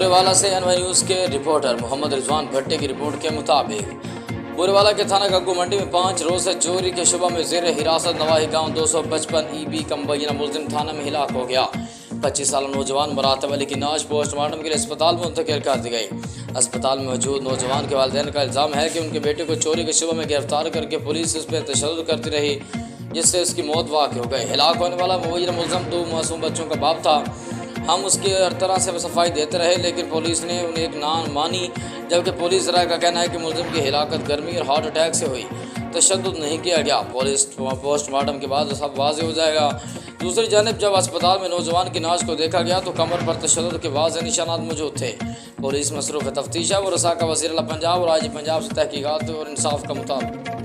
बुरेवाला से NY news के reporter Mohammad Rizwan भट्टी की रिपोर्ट के मुताबिक बुरेवाला के थाना गग्गू मंडी में 5 रोज से चोरी के शुबा में जेर हिरासत नवाही गांव 255 EB का मुबैना मुलजिम थाना में हिलाक हो गया। 25 साल नौजवान मुरातब अली की नाश पोस्टमार्टम के लिए अस्पताल में मुंतकिल कर दी गई। अस्पताल में मौजूद नौजवान के वालिदैन का इल्ज़ाम है कि उनके बेटे को चोरी के शुबा में गिरफ्तार करके पुलिस उस पर तशद्दुद करती रही, जिससे उसकी मौत वाक़ हो गई। हिलाक होने वाला मुबैना मुलजिम 2 मासूम बच्चों का बाप था। हम उसकी हर तरह से सफाई देते रहे, लेकिन पुलिस ने उन्हें एक ना मानी, जबकि पुलिस राय का कहना है कि मुलजिम की हिलाकत गर्मी और हार्ट अटैक से हुई, तशद्दुद नहीं किया गया। पुलिस पोस्टमार्टम के बाद सब वाज़ेह हो जाएगा। दूसरी जानिब जब अस्पताल में नौजवान की नाश को देखा गया तो कमर पर तशद्दुद के वाज़ेह निशानात मौजूद थे। पुलिस मसरूफ़ तफ्तीश है। वो रसा का वज़ीर आला पंजाब और IG पंजाब से तहकीकात और इंसाफ का मुताबिक